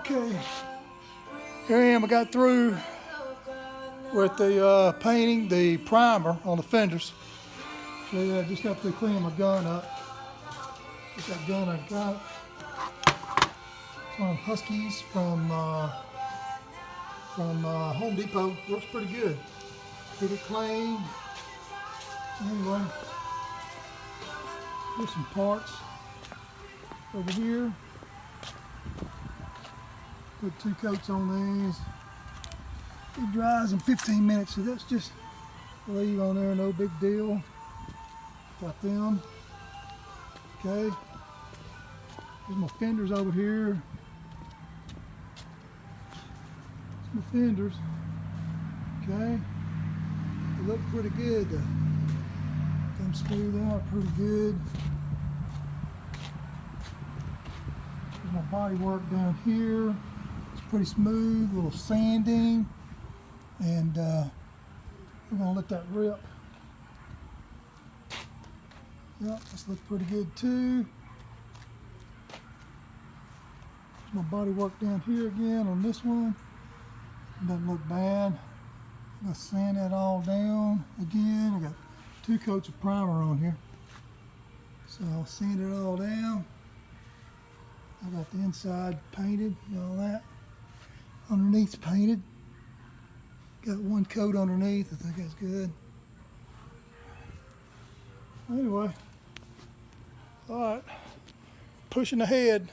Okay, here I am. I got through with the painting the primer on the fenders. So yeah, I just got to clean my gun up. Get that gun I got. It's one of Huskies from Home Depot. Works pretty good. Get it clean. Anyway, here's some parts over here. Put 2 coats on these. It dries in 15 minutes, so that's just leave on there, no big deal. Got them. Okay. Here's my fenders over here. There's my fenders. Okay. They look pretty good. Them smooth out pretty good. Here's my body work down here. It's pretty smooth, a little sanding. And we're gonna let that rip. Yep, this looks pretty good too. There's my body work down here again on this one. Doesn't look bad. I'm gonna sand that all down again. I got 2 coats of primer on here. So I'll sand it all down. I got the inside painted and all that. Underneath's painted. Got 1 coat underneath. I think that's good. Anyway, all right, pushing ahead.